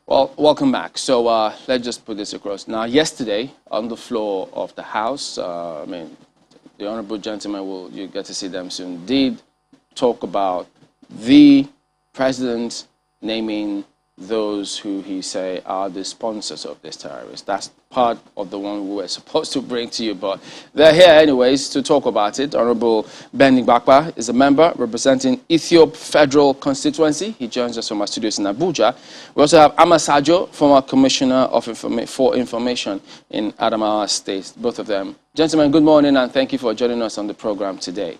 Well, welcome back. So let's just put this across. Now, yesterday on the floor of the House, the honorable gentleman, you get to see them soon, did talk about the president naming those who he say are the sponsors of this terrorist. That's part of the one we were supposed to bring to you, but they're here anyways to talk about it. Honorable Igbakpa is a member representing Ethiop Federal Constituency. He joins us from our studios in Abuja. We also have Amasajo, former Commissioner for Information in Adamawa State, both of them. Gentlemen, good morning and thank you for joining us on the program today.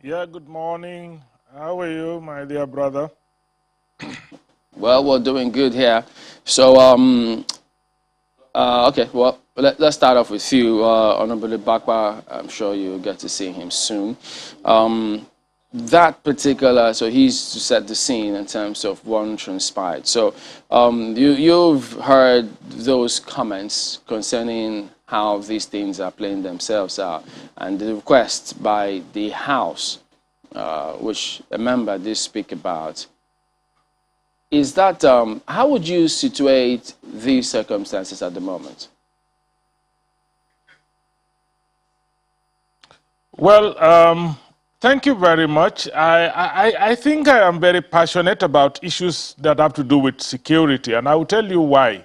Yeah, good morning. How are you, my dear brother? Well, we're doing good here. So, okay, well, let's start off with you, Honorable Igbakpa. I'm sure you'll get to see him soon. That particular, so he's to set the scene in terms of what transpired. So, you've heard those comments concerning how these things are playing themselves out, and the request by the House, which a member did speak about. Is that, how would you situate these circumstances at the moment? Well, thank you very much. I think I am very passionate about issues that have to do with security, and I will tell you why.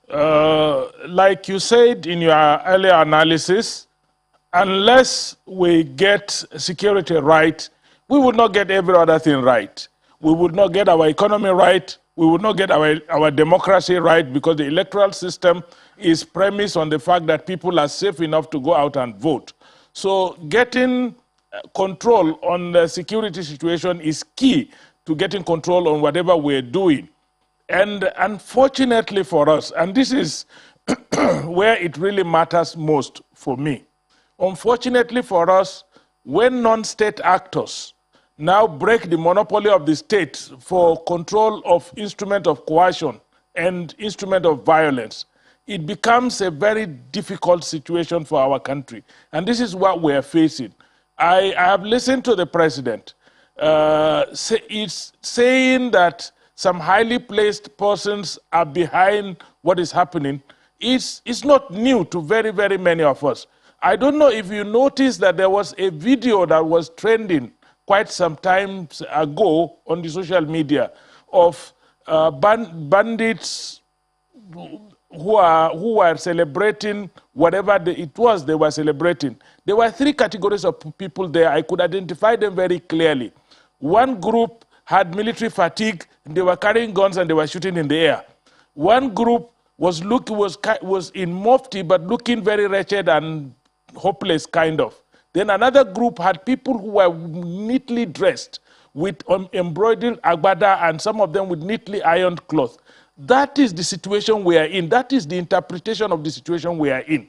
Like you said in your earlier analysis, unless we get security right, we would not get every other thing right. We would not get our economy right. We would not get our democracy right, because the electoral system is premised on the fact that people are safe enough to go out and vote. So getting control on the security situation is key to getting control on whatever we're doing. And unfortunately for us, and this is where it really matters most for me, unfortunately for us, when non-state actors now break the monopoly of the state for control of instrument of coercion and instrument of violence, it becomes a very difficult situation for our country. And this is what we are facing. I have listened to the president saying that some highly placed persons are behind what is happening. It's not new to very, very many of us. I don't know if you noticed that there was a video that was trending quite some time ago on the social media of bandits who were celebrating whatever it was they were celebrating. There were three categories of people there. I could identify them very clearly. One group had military fatigue, they were carrying guns and they were shooting in the air. One group was in mufti but looking very wretched and hopeless kind of. Then another group had people who were neatly dressed with embroidered agbada, and some of them with neatly ironed cloth. That is the situation we are in. That is the interpretation of the situation we are in.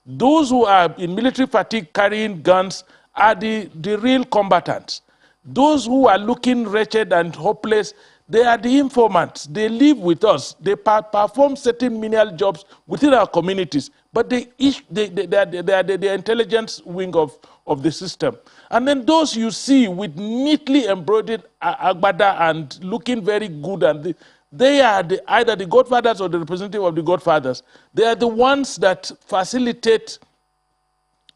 Those who are in military fatigue carrying guns are the real combatants. Those who are looking wretched and hopeless, they are the informants. They live with us. They perform certain menial jobs within our communities, but they are the intelligence wing of the system. And then those you see with neatly embroidered agbada and looking very good, and they are either the godfathers or the representative of the godfathers. They are the ones that facilitate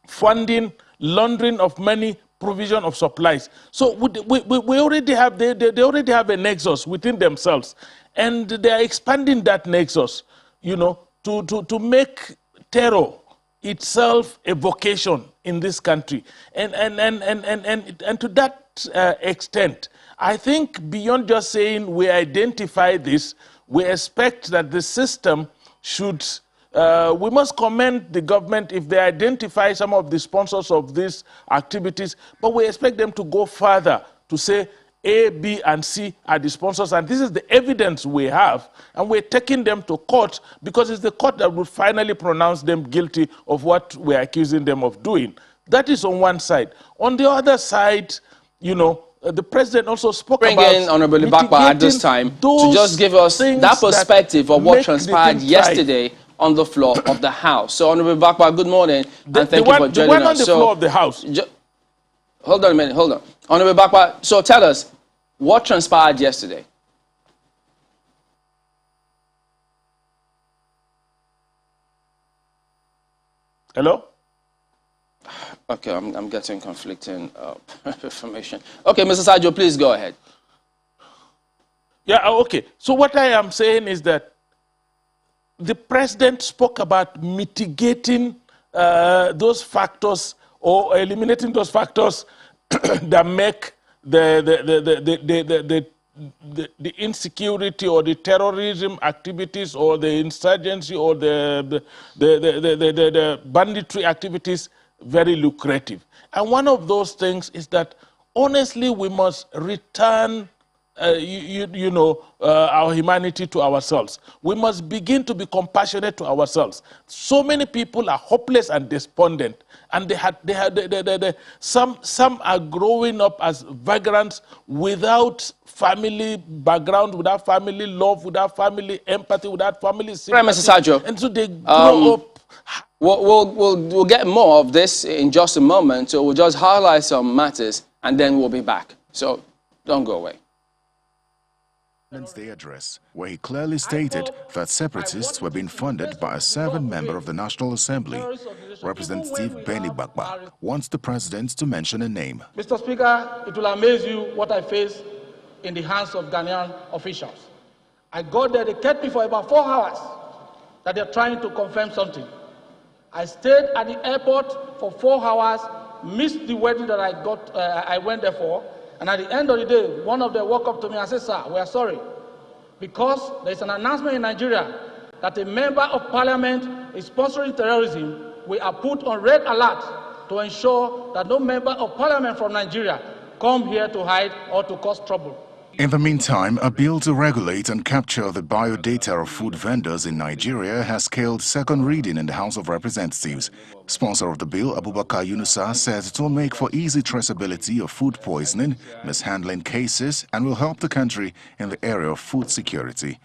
funding, laundering of money, provision of supplies. So we already have, they already have a nexus within themselves, and they are expanding that nexus, you know, to make terror itself a vocation in this country. And to that extent, I think beyond just saying we identify this, we expect that the system should, we must commend the government if they identify some of the sponsors of these activities, but we expect them to go further to say A, B, and C are the sponsors, and this is the evidence we have, and we're taking them to court because it's the court that will finally pronounce them guilty of what we're accusing them of doing. That is on one side. On the other side, you know, the president also spoke about bring in Honorable Igbakpa at this time to just give us that perspective of what transpired yesterday on the floor of the House. So, Honorable Igbakpa, good morning, and thank you for joining us. On the floor of the House. Hold on a minute, hold on. Honorable Igbakpa, so tell us, what transpired yesterday? Hello? Okay, I'm getting conflicting information. Okay, Mr. Sajo, please go ahead. Yeah, okay. So what I am saying is that the president spoke about mitigating those factors or eliminating those factors that make the insecurity or the terrorism activities or the insurgency or the banditry activities very lucrative. And one of those things is that honestly we must return our humanity to ourselves. We must begin to be compassionate to ourselves. So many people are hopeless and despondent, and some are growing up as vagrants without family background, without family love, without family empathy, without family sympathy. Right, Mr. Sajo. And so they grow up. We'll get more of this in just a moment, so we'll just highlight some matters, and then we'll be back. So don't go away. Day address, where he clearly stated that separatists were being funded by a serving member of the National Assembly. Representative Igbakpa wants the president to mention a name. Mr. Speaker, it will amaze you what I face in the hands of Ghanaian officials. I got there, they kept me for about 4 hours that they're trying to confirm something. I stayed at the airport for 4 hours, missed the wedding that I went there for, and at the end of the day, one of them walked up to me and said, "Sir, we are sorry, because there's an announcement in Nigeria that a member of parliament is sponsoring terrorism. We are put on red alert to ensure that no member of parliament from Nigeria come here to hide or to cause trouble." In the meantime, a bill to regulate and capture the biodata of food vendors in Nigeria has scaled second reading in the House of Representatives. Sponsor of the bill, Abubakar Yunusa, says it will make for easy traceability of food poisoning, mishandling cases, and will help the country in the area of food security.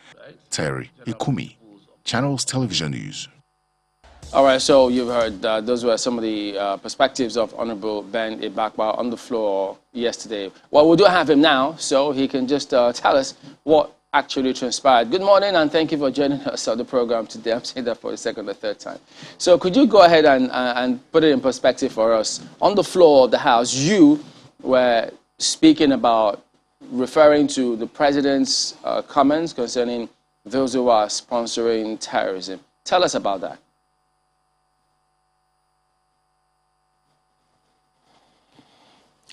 Terry Ikumi, Channels Television News. All right, so you've heard those were some of the perspectives of Honorable Ben Igbakpa on the floor yesterday. Well, we do have him now, so he can just tell us what actually transpired. Good morning, and thank you for joining us on the program today. I'm saying that for the second or third time. So could you go ahead and put it in perspective for us? On the floor of the House, you were speaking about referring to the president's comments concerning those who are sponsoring terrorism. Tell us about that.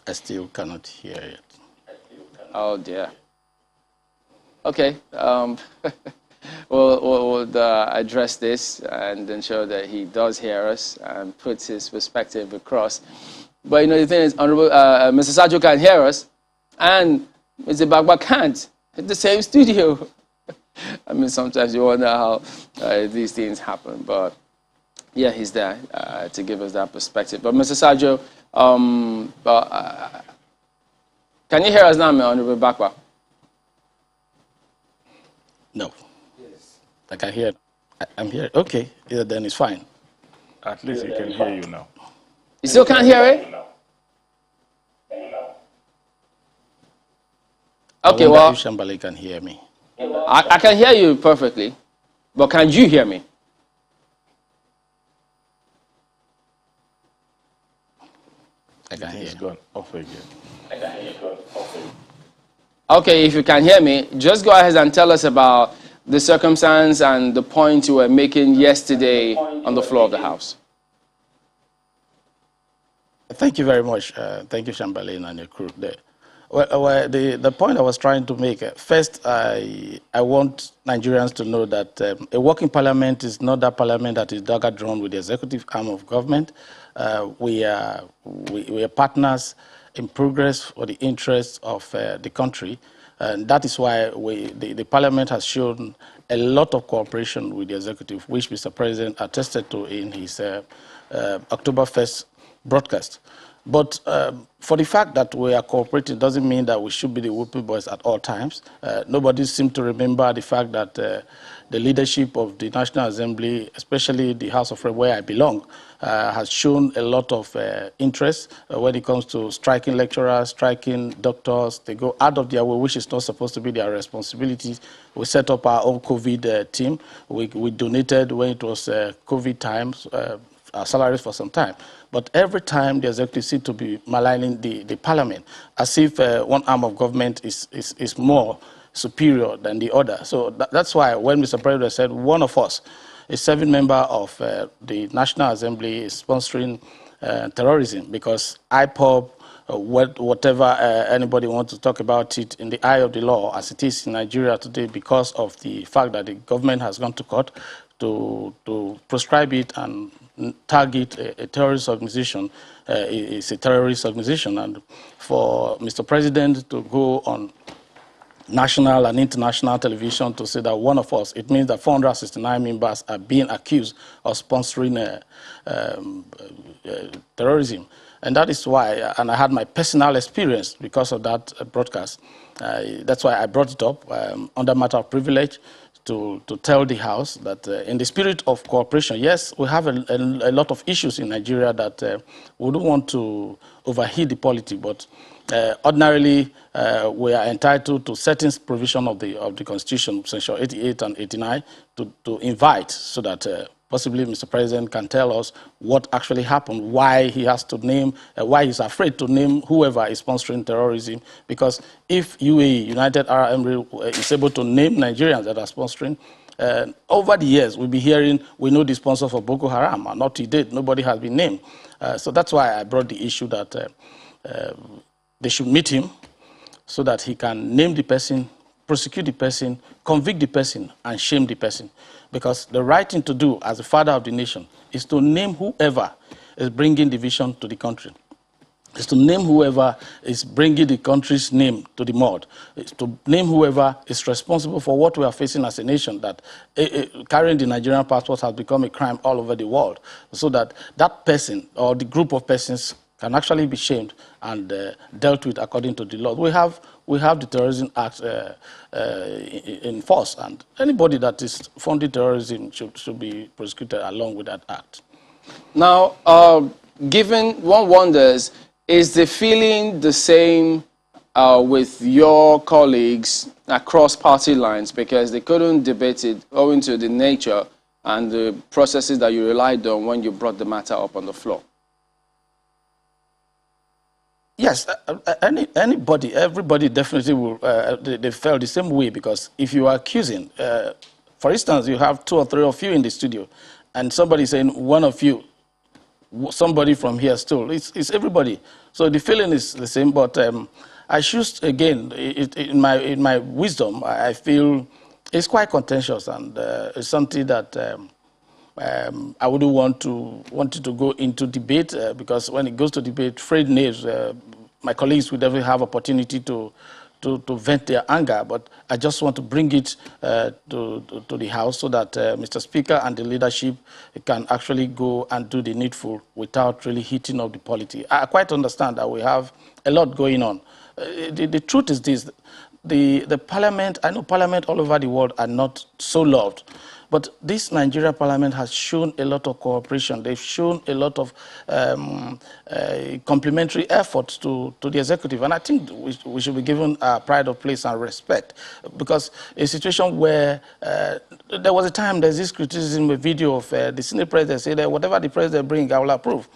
I still cannot hear it. Oh dear. Okay. We'll address this and ensure that he does hear us and puts his perspective across. But the thing is, Honorable Mr. Sajo can hear us, and Mr. Igbakpa can't in the same studio. I mean, sometimes you wonder how these things happen, but yeah, he's there to give us that perspective. But Mr. Sajo, can you hear us now, Honorable Igbakpa? No. Yes. I can hear. I'm here. Okay, yeah, then it's fine. At least he can hear you now. You still can't hear it? Okay, well, if Shambali can hear me. I can hear you perfectly, but can you hear me? I can hear. He's gone off again. Okay, if you can hear me, just go ahead and tell us about the circumstance and the point you were making yesterday on the floor of the House. Thank you very much. Thank you, Shambali, and your crew there. Well, the point I was trying to make, first, I want Nigerians to know that a working parliament is not that parliament that is dagger-drawn with the executive arm of government. We are partners in progress for the interests of the country. And that is why the parliament has shown a lot of cooperation with the executive, which Mr. President attested to in his October 1st broadcast. But for the fact that we are cooperating doesn't mean that we should be the whooping boys at all times. Nobody seems to remember the fact that the leadership of the National Assembly, especially the House of Reps where I belong, has shown a lot of interest when it comes to striking lecturers, striking doctors. They go out of their way, which is not supposed to be their responsibilities. We set up our own COVID team. We donated when it was COVID times, salaries for some time. But every time the executive seem to be maligning the parliament, as if one arm of government is more superior than the other. So that's why when Mr. President said one of us, a serving member of the National Assembly, is sponsoring terrorism, because IPOB, whatever anybody wants to talk about it, in the eye of the law, as it is in Nigeria today, because of the fact that the government has gone to court to prescribe it and target a terrorist organization, is a terrorist organization. And for Mr. President to go on national and international television to say that one of us, it means that 469 members are being accused of sponsoring terrorism. And that is why, and I had my personal experience because of that broadcast. That's why I brought it up under matter of privilege to tell the House that in the spirit of cooperation, yes, we have a lot of issues in Nigeria that we don't want to overheat the polity, but ordinarily, we are entitled to certain provision of the Constitution, Section 88 and 89, to invite, so that possibly Mr. President can tell us what actually happened, why he has to name, why he's afraid to name whoever is sponsoring terrorism. Because if UAE, United Arab Emirates, is able to name Nigerians that are sponsoring, over the years, we'll be hearing, we know the sponsor for Boko Haram, and not to date, nobody has been named. So that's why I brought the issue that they should meet him so that he can name the person, prosecute the person, convict the person, and shame the person. Because the right thing to do as the father of the nation is to name whoever is bringing division to the country. Is to name whoever is bringing the country's name to the mud. Is to name whoever is responsible for what we are facing as a nation, that carrying the Nigerian passport has become a crime all over the world. So that that person or the group of persons can actually be shamed and dealt with according to the law. We have the Terrorism Act in force, and anybody that is funding terrorism should be prosecuted along with that act. Now, given one wonders, is the feeling the same with your colleagues across party lines, because they couldn't debate it owing to the nature and the processes that you relied on when you brought the matter up on the floor? Yes, everybody definitely will, they felt the same way, because if you are accusing, for instance, you have 2 or 3 of you in the studio, and somebody saying one of you, somebody from here stole, it's everybody. So the feeling is the same, but I choose, again, in my wisdom, I feel it's quite contentious, and it's something that I wouldn't want it to go into debate, because when it goes to debate, frayed names, my colleagues will definitely have opportunity to vent their anger. But I just want to bring it to the House so that Mr. Speaker and the leadership can actually go and do the needful without really heating up the polity. I quite understand that we have a lot going on. The truth is this: the parliament, I know parliament all over the world are not so loved. But this Nigeria parliament has shown a lot of cooperation. They've shown a lot of complementary efforts to the executive. And I think we should be given pride of place and respect. Because a situation where there was a time, there's this criticism, a video of the Senate president saying that whatever the president brings, I will approve.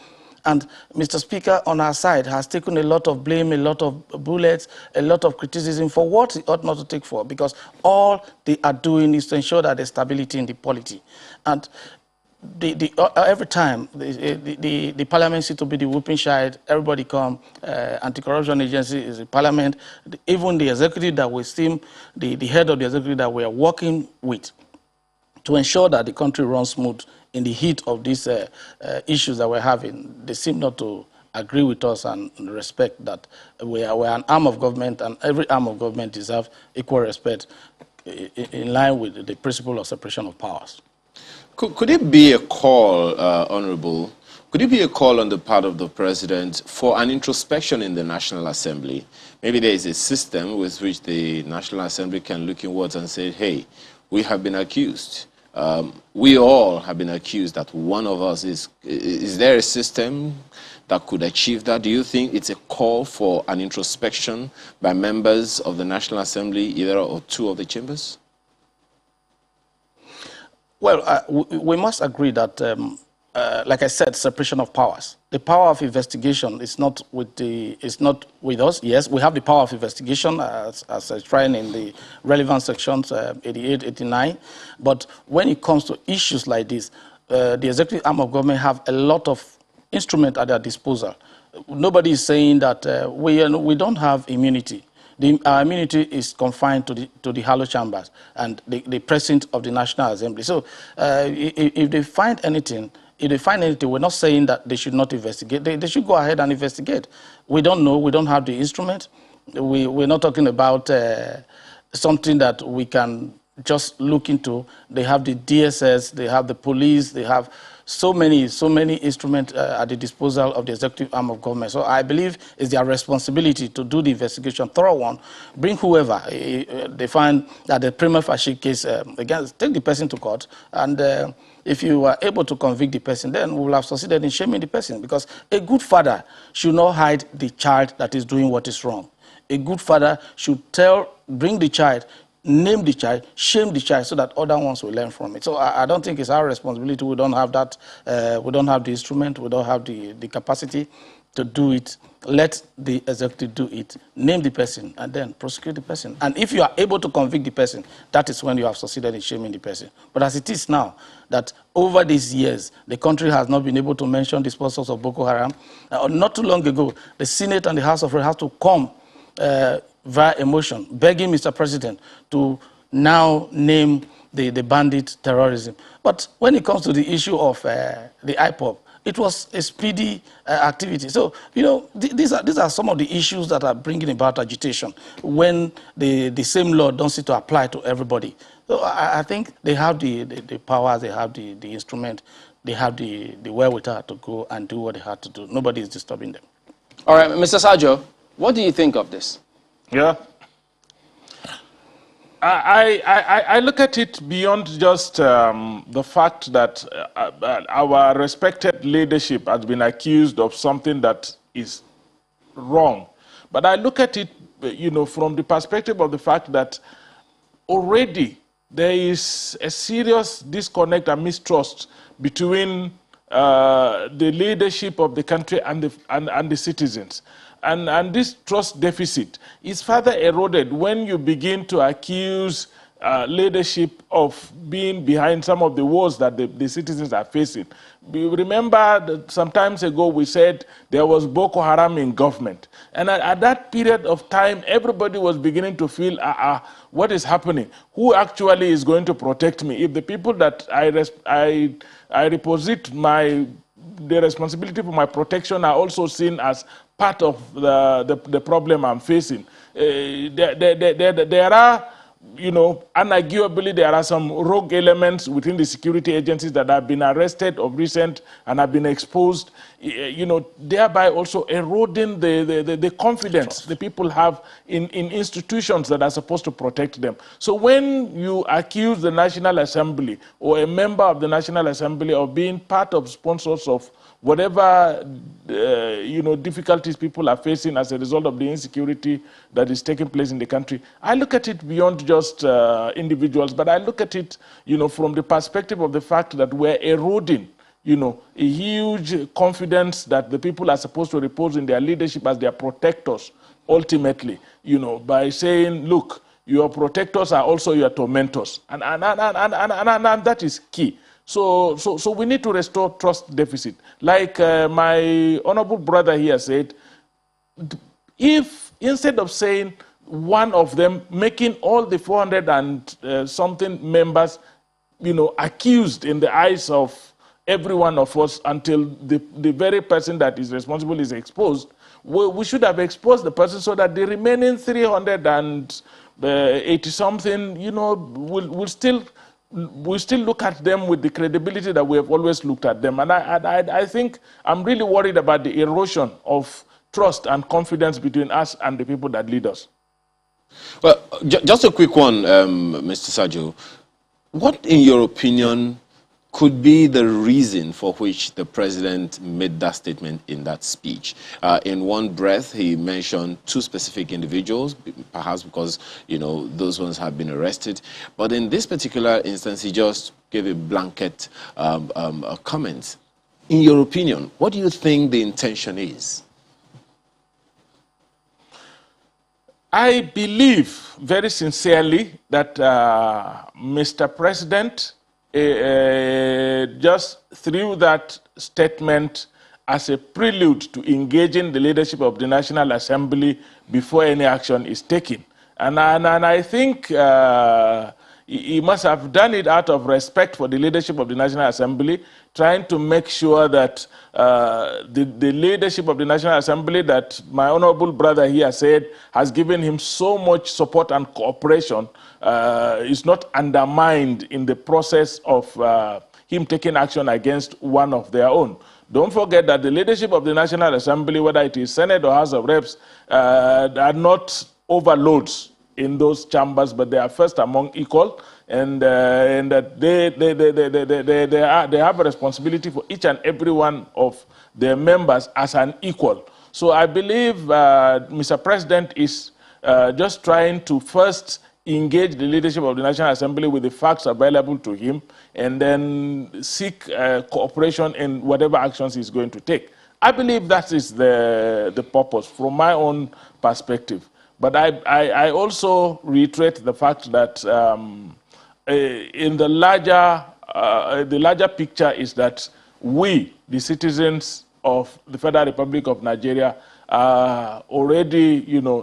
And Mr. Speaker, on our side, has taken a lot of blame, a lot of bullets, a lot of criticism for what he ought not to take for, because all they are doing is to ensure that there's stability in the polity. And every time the parliament seems to be the whooping child, everybody come, anti-corruption agency is the parliament, even the executive that we seem, the head of the executive that we are working with to ensure that the country runs smooth in the heat of these issues that we're having, they seem not to agree with us and respect that we're an arm of government, and every arm of government deserves equal respect in line with the principle of separation of powers. Could it be a call, Honorable, could it be a call on the part of the President for an introspection in the National Assembly? Maybe there is a system with which the National Assembly can look inwards and say, hey, we have been accused. We all have been accused that one of us is there a system that could achieve that? Do you think it's a call for an introspection by members of the National Assembly, either or 2 of the chambers? Well, we must agree that like I said, separation of powers. The power of investigation is not with us. Yes, we have the power of investigation as enshrined in the relevant sections 88, 89. But when it comes to issues like this, the executive arm of government have a lot of instruments at their disposal. Nobody is saying that we don't have immunity. Our immunity is confined to the hollow chambers and the president of the National Assembly. So if they find anything, we're not saying that they should not investigate. They should go ahead and investigate. We don't know. We don't have the instrument. We're not talking about something that we can just look into. They have the DSS, they have the police, they have so many instruments at the disposal of the executive arm of government. So I believe it's their responsibility to do the investigation, thorough one, bring whoever. They find that the prima facie case, again, take the person to court, and if you are able to convict the person, then we will have succeeded in shaming the person, because a good father should not hide the child that is doing what is wrong. A good father should bring the child, name the child, shame the child, so that other ones will learn from it. So I don't think it's our responsibility. We don't have that. We don't have the instrument. We don't have the capacity to do it. Let the executive do it. Name the person and then prosecute the person. And if you are able to convict the person, that is when you have succeeded in shaming the person. But as it is now, that over these years, the country has not been able to mention the sponsors of Boko Haram. Not too long ago, the Senate and the House of Reps have to come via emotion, begging Mr. President to now name the bandit terrorism. But when it comes to the issue of the IPOB, it was a speedy activity. So, you know, these are some of the issues that are bringing about agitation when the same law don't seem to apply to everybody. So I think they have the powers, they have the instrument, they have the wherewithal to go and do what they have to do. Nobody is disturbing them. All right, Mr. Sajo, what do you think of this? Yeah. I look at it beyond just the fact that our respected leadership has been accused of something that is wrong. But I look at it, you know, from the perspective of the fact that already there is a serious disconnect and mistrust between the leadership of the country and the citizens. And this trust deficit is further eroded when you begin to accuse leadership of being behind some of the wars that the citizens are facing. Remember that some time ago we said there was Boko Haram in government. And at that period of time, everybody was beginning to feel, what is happening? Who actually is going to protect me? If the people that I reposit the responsibility for my protection are also seen as part of the problem I'm facing. There are, you know, unarguably there are some rogue elements within the security agencies that have been arrested of recent and have been exposed, you know, thereby also eroding the confidence the people have in institutions that are supposed to protect them. So when you accuse the National Assembly or a member of the National Assembly of being part of sponsors of whatever you know, difficulties people are facing as a result of the insecurity that is taking place in the country, I look at it beyond just individuals, but I look at it, you know, from the perspective of the fact that we're eroding, you know, a huge confidence that the people are supposed to repose in their leadership as their protectors, ultimately, you know, by saying, look, your protectors are also your tormentors, and that is key. So we need to restore trust deficit. Like my honorable brother here said, if instead of saying one of them making all the 400 and something members, you know, accused in the eyes of every one of us until the very person that is responsible is exposed, we should have exposed the person so that the remaining 380 something, you know, will still look at them with the credibility that we have always looked at them. And I think I'm really worried about the erosion of trust and confidence between us and the people that lead us. Well, just a quick one, Mr. Sajo. What, in your opinion, could be the reason for which the president made that statement in that speech? In one breath, he mentioned two specific individuals, perhaps because, you know, those ones have been arrested. But in this particular instance, he just gave a blanket comment. In your opinion, what do you think the intention is? I believe very sincerely that Mr. President just threw that statement as a prelude to engaging the leadership of the National Assembly before any action is taken. And I think he must have done it out of respect for the leadership of the National Assembly, trying to make sure that the leadership of the National Assembly that my honorable brother here said has given him so much support and cooperation is not undermined in the process of him taking action against one of their own. Don't forget that the leadership of the National Assembly, whether it is Senate or House of Reps, are not overloads in those chambers, but they are first among equal, and that they have a responsibility for each and every one of their members as an equal. So I believe Mr. President is just trying to first engage the leadership of the National Assembly with the facts available to him, and then seek cooperation in whatever actions he's going to take. I believe that is the purpose from my own perspective. But I also reiterate the fact that in the larger picture is that we, the citizens of the Federal Republic of Nigeria, are already,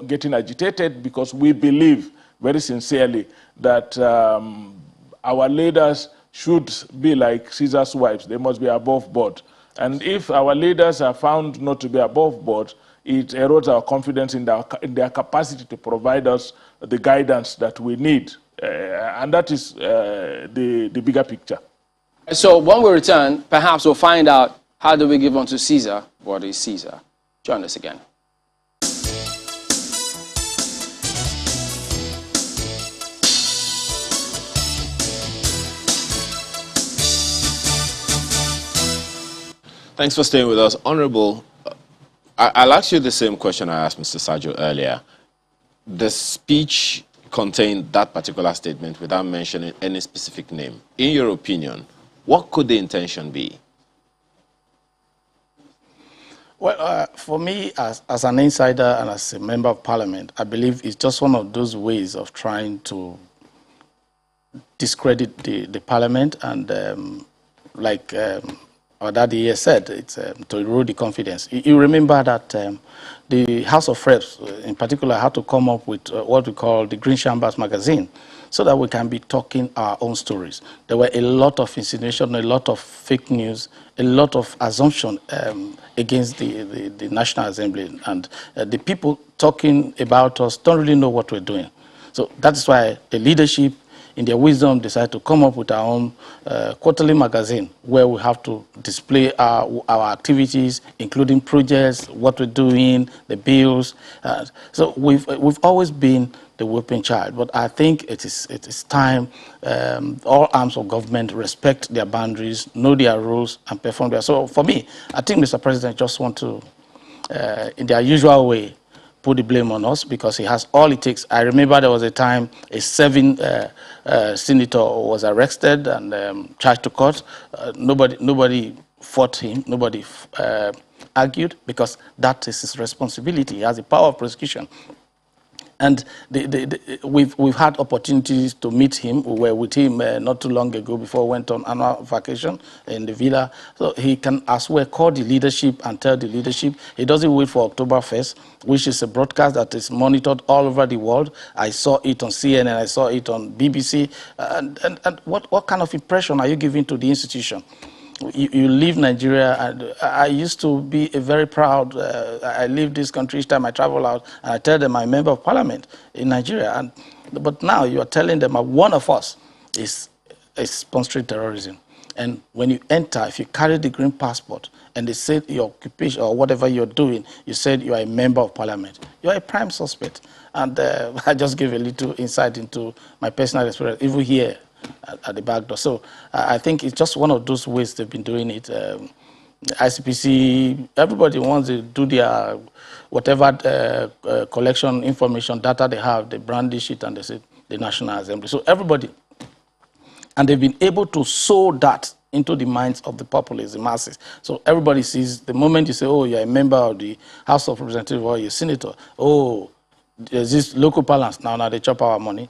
getting agitated because we believe very sincerely that our leaders should be like Caesar's wives. They must be above board. And if our leaders are found not to be above board, it erodes our confidence in their capacity to provide us the guidance that we need. And that is the bigger picture. So when we return, perhaps we'll find out how do we give unto Caesar what is Caesar. Join us again. Thanks for staying with us. Honorable, I'll ask you the same question I asked Mr. Sajo earlier. The speech contained that particular statement without mentioning any specific name. In your opinion, what could the intention be? Well, for me, as an insider and as a member of parliament, I believe it's just one of those ways of trying to discredit the parliament and our daddy here said, it's to erode the confidence. You remember that the House of Reps, in particular, had to come up with what we call the Green Chambers magazine, so that we can be talking our own stories. There were a lot of insinuation, a lot of fake news, a lot of assumption against the National Assembly, and the people talking about us don't really know what we're doing. So that's why the leadership, in their wisdom, decided to come up with our own quarterly magazine where we have to display our activities, including projects, what we're doing, the bills. So we've always been the whipping child, but I think it is time all arms of government respect their boundaries, know their rules, and perform their. So for me, I think Mr. President just want to, in their usual way, put the blame on us because he has all it takes. I remember there was a time a serving senator was arrested and charged to court. Nobody fought him. Nobody argued because that is his responsibility. He has the power of prosecution. And we've had opportunities to meet him. We were with him not too long ago before we went on annual vacation in the villa. So he can as well call the leadership and tell the leadership. He doesn't wait for October 1st, which is a broadcast that is monitored all over the world. I saw it on CNN, I saw it on BBC. And what kind of impression are you giving to the institution? You leave Nigeria, and I used to be a very proud, I leave this country each time I travel out, and I tell them I'm a member of parliament in Nigeria. But now you are telling them one of us is sponsoring terrorism. And when you enter, if you carry the green passport, and they say your occupation or whatever you're doing, you said you are a member of parliament, you are a prime suspect. And I just gave a little insight into my personal experience, even here at the back door. So I think it's just one of those ways they've been doing it. ICPC, everybody wants to do their whatever collection information data they have, they brandish it and they say the National Assembly. So everybody, and they've been able to sow that into the minds of the populace, the masses. So everybody sees, the moment you say, oh, you're a member of the House of Representatives or you're a senator, oh, there's this local balance, now they chop our money.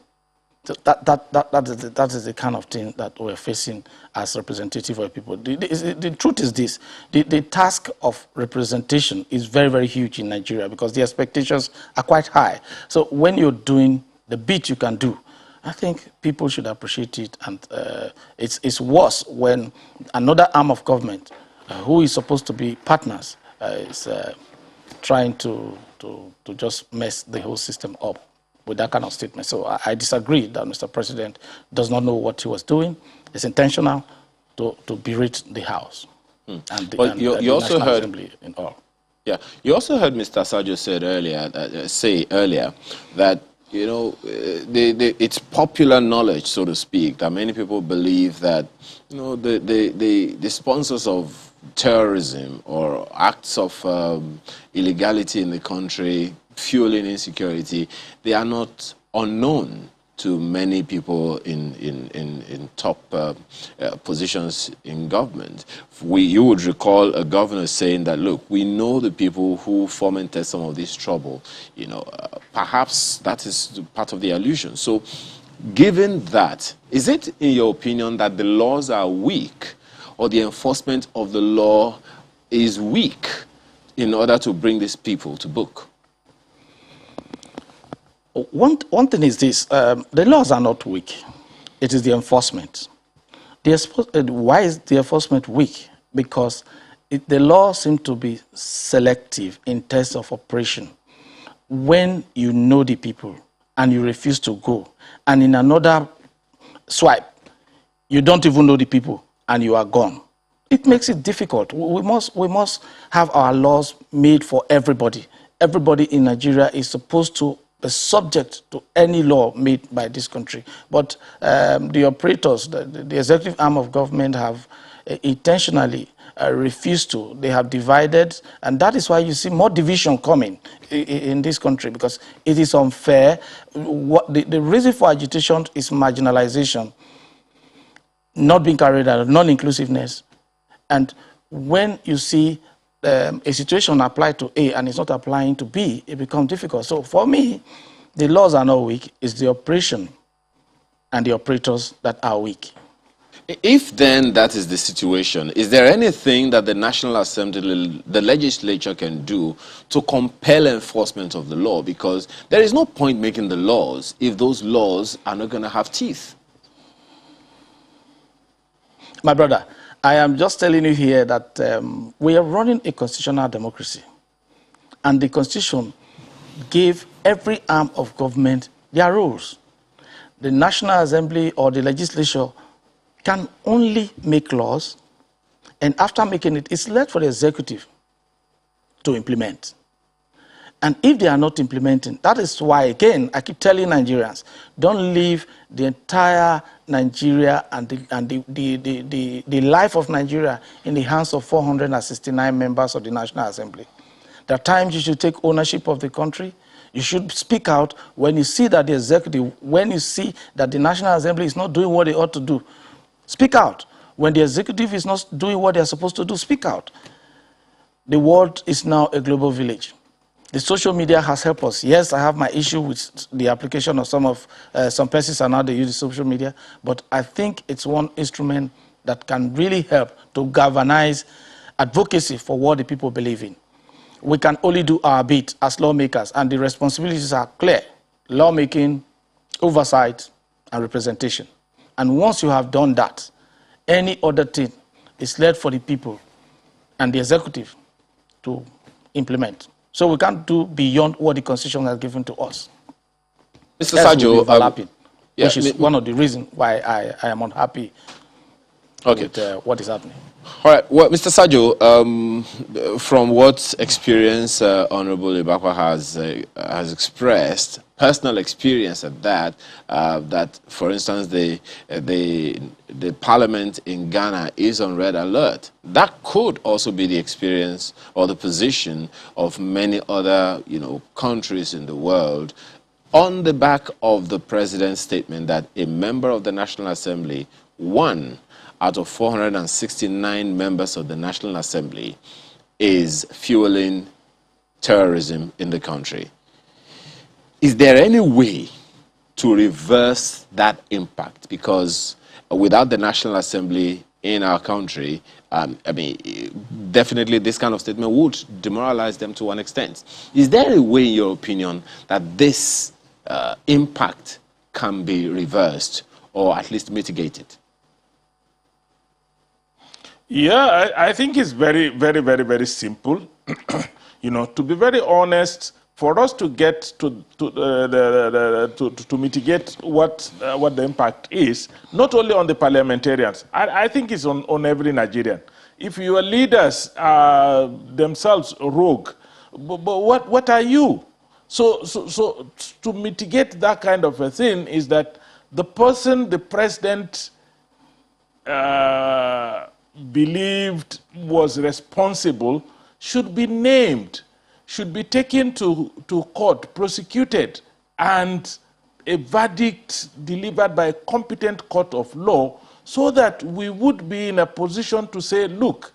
So that is the kind of thing that we're facing as representative of people. The truth is this, the task of representation is very, very huge in Nigeria because the expectations are quite high. So when you're doing the bit you can do, I think people should appreciate it, and it's worse when another arm of government, who is supposed to be partners, is trying to just mess the whole system up with that kind of statement. So I disagree that Mr. President does not know what he was doing. It's intentional to berate the House and the, you also National heard Assembly in all. Yeah, you also heard Mr. Sajo say earlier that it's popular knowledge, so to speak, that many people believe that the sponsors of terrorism or acts of illegality in the country, fueling insecurity, they are not unknown to many people in top positions in government. You would recall a governor saying that, look, we know the people who fomented some of this trouble. Perhaps that is part of the illusion. So given that, is it in your opinion that the laws are weak or the enforcement of the law is weak in order to bring these people to book? One thing is this, the laws are not weak. It is the enforcement. Why is the enforcement weak? Because the law seems to be selective in terms of operation. When you know the people and you refuse to go, and in another swipe, you don't even know the people and you are gone. It makes it difficult. We must have our laws made for everybody. Everybody in Nigeria is supposed to be subject to any law made by this country. But the operators, the executive arm of government have intentionally refused to. They have divided, and that is why you see more division coming in this country, because it is unfair. The reason for agitation is marginalization, not being carried out, non-inclusiveness. And when you see a situation applied to A and it's not applying to B, it becomes difficult. So for me, the laws are not weak. It's the operation and the operators that are weak. If then that is the situation, is there anything that the National Assembly, the legislature can do to compel enforcement of the law? Because there is no point making the laws if those laws are not going to have teeth. My brother, I am just telling you here that we are running a constitutional democracy, and the Constitution gave every arm of government their roles. The National Assembly or the legislature can only make laws, and after making it, it's left for the executive to implement. And if they are not implementing, that is why, again, I keep telling Nigerians, don't leave the entire Nigeria and the life of Nigeria in the hands of 469 members of the National Assembly. There are times you should take ownership of the country. You should speak out when you see that the executive, when you see that the National Assembly is not doing what they ought to do. Speak out. When the executive is not doing what they are supposed to do, speak out. The world is now a global village. The social media has helped us. Yes, I have my issue with the application of some persons are now they use the social media, but I think it's one instrument that can really help to galvanize advocacy for what the people believe in. We can only do our bit as lawmakers, and the responsibilities are clear: lawmaking, oversight, and representation. And once you have done that, any other thing is left for the people and the executive to implement. So we can't do beyond what the Constitution has given to us. Mr. Sajo, which is one of the reasons why I am unhappy with what is happening. All right. Well, Mr. Sajo, from what experience Honorable Igbakpa has expressed, personal experience at that, that, for instance, the parliament in Ghana is on red alert. That could also be the experience or the position of many other, countries in the world. on the back of the president's statement that a member of the National Assembly, one out of 469 members of the National Assembly, is fueling terrorism in the country. Is there any way to reverse that impact? Because without the National Assembly in our country, I mean, definitely this kind of statement would demoralize them to one extent. Is there a way, in your opinion, that this impact can be reversed or at least mitigated? Yeah, I think it's very, very, very, very simple. You know, to be very honest, for us to get to mitigate what the impact is, not only on the parliamentarians, I think it's on every Nigerian. If your leaders are themselves rogue, but what are you? So to mitigate that kind of a thing is that the person the president believed was responsible should be named, should be taken to court, prosecuted, and a verdict delivered by a competent court of law, so that we would be in a position to say, look,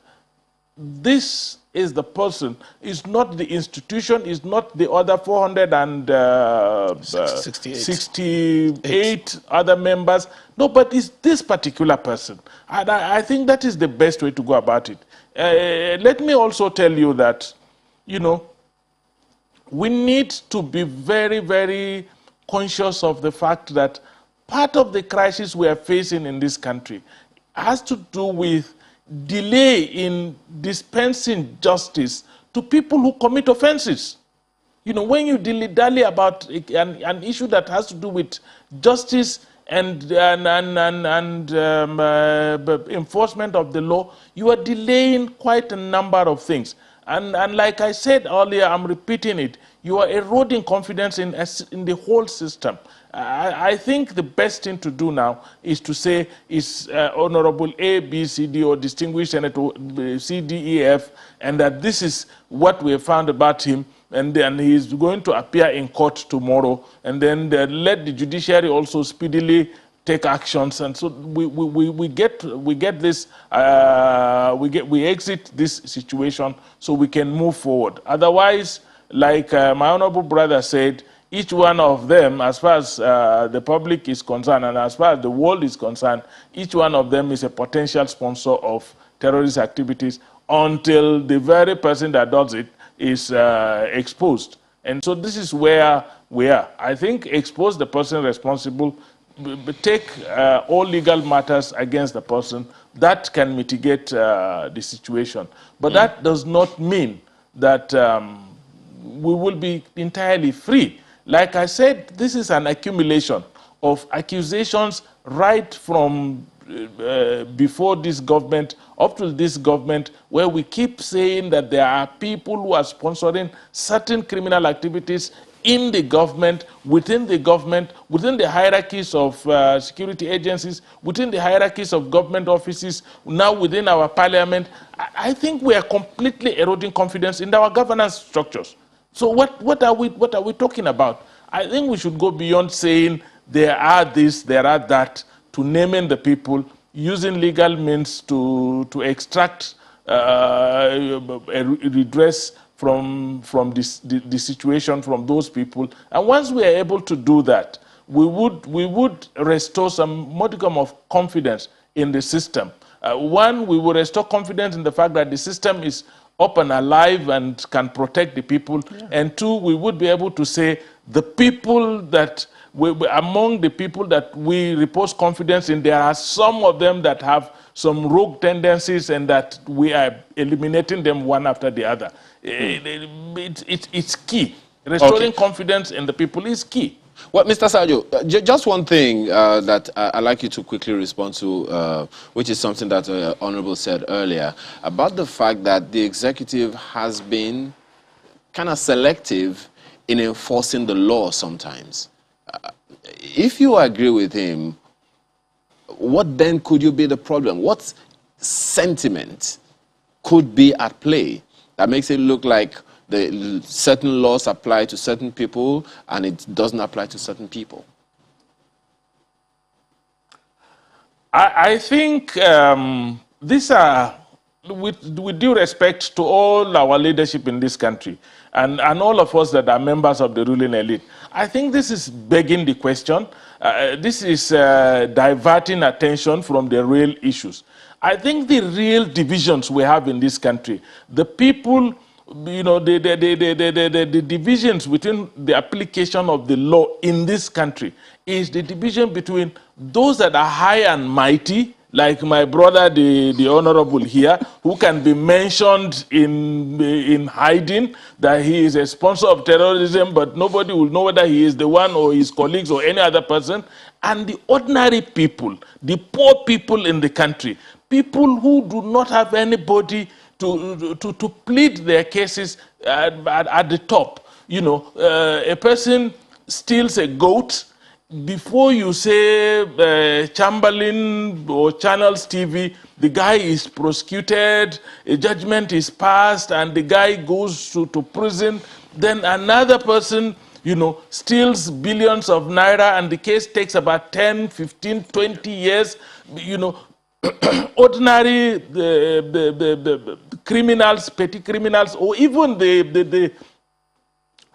this is the person, is not the institution, is not the other 468 other members. No, but it's this particular person. And I think that is the best way to go about it. Let me also tell you that, you know, we need to be very, very conscious of the fact that part of the crisis we are facing in this country has to do with delay in dispensing justice to people who commit offenses. You know, when you dilly-dally about an issue that has to do with justice and enforcement of the law, you are delaying quite a number of things. And like I said earlier, I'm repeating it, you are eroding confidence in the whole system. I think the best thing to do now is to say, is Honorable A, B, C, D, or Distinguished Senator C, D, E, F, and that this is what we have found about him, and then he is going to appear in court tomorrow, and then let the judiciary also speedily take actions, and so we exit this situation so we can move forward. Otherwise, like my honorable brother said, each one of them, as far as the public is concerned and as far as the world is concerned, each one of them is a potential sponsor of terrorist activities until the very person that does it is exposed. And so this is where we are. I think expose the person responsible, take all legal matters against the person. That can mitigate the situation. But that does not mean that we will be entirely free. Like I said, this is an accumulation of accusations right from before this government up to this government, where we keep saying that there are people who are sponsoring certain criminal activities in the government, within the hierarchies of security agencies, within the hierarchies of government offices, now within our parliament. I think we are completely eroding confidence in our governance structures. So what are we talking about? I think we should go beyond saying there are this, there are that, to naming the people, using legal means to extract a redress from the situation from those people. And once we are able to do that, we would restore some modicum of confidence in the system. One, we will restore confidence in the fact that the system is up and alive and can protect the people. Yeah. And two, we would be able to say the people that, among the people that we repose confidence in, there are some of them that have some rogue tendencies and that we are eliminating them one after the other. It's key. Restoring confidence in the people is key. Well, Mr. Sajo, just one thing that I'd like you to quickly respond to, which is something that Honorable said earlier, about the fact that the executive has been kind of selective in enforcing the law sometimes. If you agree with him, what then could you be the problem? What sentiment could be at play that makes it look like certain laws apply to certain people and it doesn't apply to certain people? I think these are, with due respect to all our leadership in this country and all of us that are members of the ruling elite, I think this is begging the question. This is diverting attention from the real issues. I think the real divisions we have in this country, the people, you know, the divisions between the application of the law in this country is the division between those that are high and mighty, like my brother, the honorable here, who can be mentioned in hiding that he is a sponsor of terrorism, but nobody will know whether he is the one or his colleagues or any other person, and the ordinary people, the poor people in the country, people who do not have anybody to plead their cases at the top. You know, a person steals a goat, before you say Chamberlain or Channels TV, the guy is prosecuted, a judgment is passed, and the guy goes to prison. Then another person, you know, steals billions of naira, and the case takes about 10, 15, 20 years. You know, ordinary the criminals, petty criminals, or even the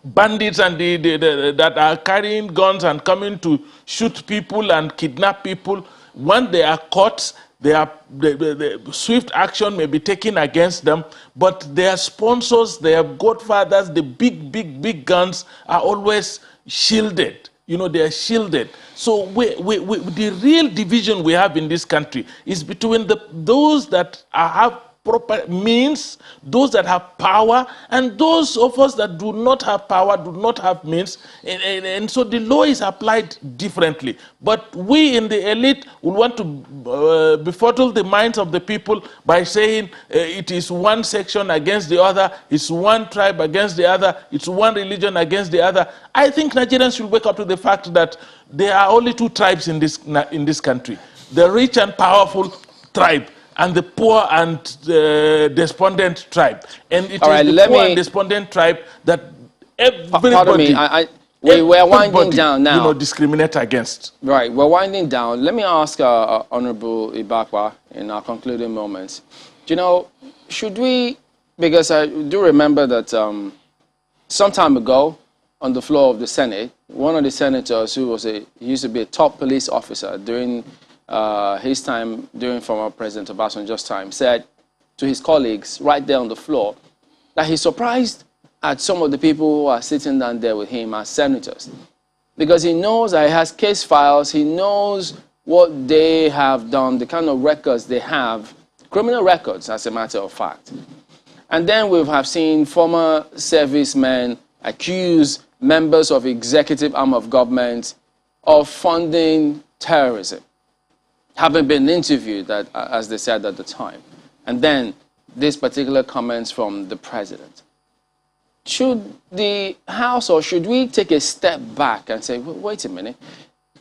bandits and that are carrying guns and coming to shoot people and kidnap people, when they are caught, the swift action may be taken against them, but their sponsors, their godfathers, the big guns are always shielded. You know, they are shielded. So the real division we have in this country is between those that have proper means, those that have power, and those of us that do not have power, do not have means, and so the law is applied differently. But we in the elite will want to befuddle the minds of the people by saying it is one section against the other, it's one tribe against the other, it's one religion against the other. I think Nigerians should wake up to the fact that there are only two tribes in this country: the rich and powerful tribe, and the poor and despondent tribe. And it is the poor and despondent tribe that everybody, pardon me, we're winding down now. You know, discriminate against. Right, we're winding down. Let me ask Honorable Igbakpa in our concluding moments. You know, should we, because I do remember that some time ago on the floor of the Senate, one of the senators who he used to be a top police officer during his time, during former President Obasanjo's time, said to his colleagues right there on the floor that he's surprised at some of the people who are sitting down there with him as senators, because he knows that he has case files, he knows what they have done, the kind of records they have, criminal records as a matter of fact. And then we have seen former servicemen accuse members of executive arm of government of funding terrorism, having been interviewed, as they said at the time. And then this particular comments from the president. Should the House, or should we take a step back and say, wait a minute,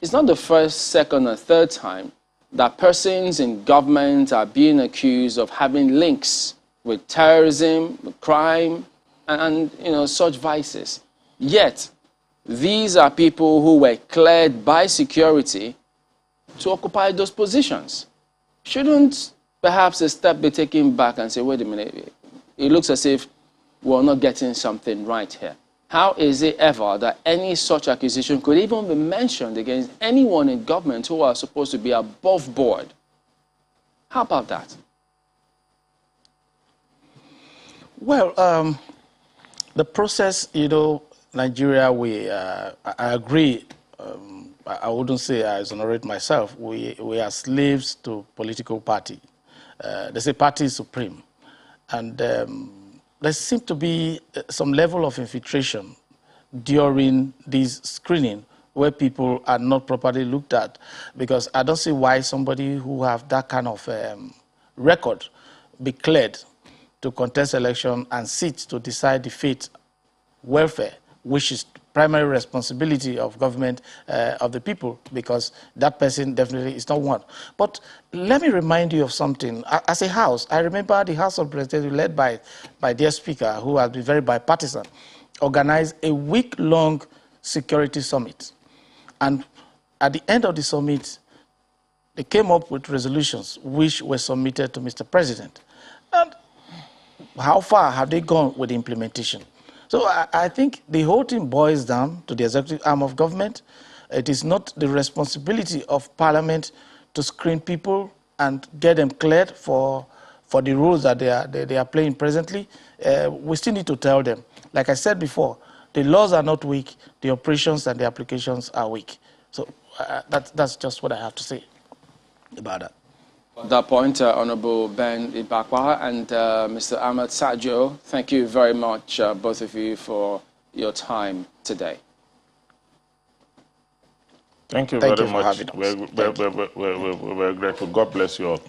it's not the first, second, or third time that persons in government are being accused of having links with terrorism, with crime, and you know, such vices. Yet, these are people who were cleared by security to occupy those positions. Shouldn't perhaps a step be taken back and say, wait a minute, it looks as if we're not getting something right here. How is it ever that any such accusation could even be mentioned against anyone in government who are supposed to be above board? How about that? Well, the process, you know, Nigeria, I agree, I wouldn't say I exonerate myself. We are slaves to political party. They say party is supreme. And there seems to be some level of infiltration during this screening where people are not properly looked at, because I don't see why somebody who have that kind of record be cleared to contest election and sit to decide the fate, welfare, which is primary responsibility of government of the people, because that person definitely is not one. But let me remind you of something. As a House, I remember the House of Representatives led by their Speaker, who has been very bipartisan, organized a week-long security summit. And at the end of the summit, they came up with resolutions which were submitted to Mr. President. And how far have they gone with the implementation? So I think the whole thing boils down to the executive arm of government. It is not the responsibility of Parliament to screen people and get them cleared for the roles that they are playing presently. We still need to tell them. Like I said before, the laws are not weak, the operations and the applications are weak. So that's just what I have to say about that. That point, Honorable Ben Igbakpa and Mr. Ahmed Sajo, thank you very much, both of you, for your time today. Thank you Thank very you for much. having us. We're grateful. God bless you all.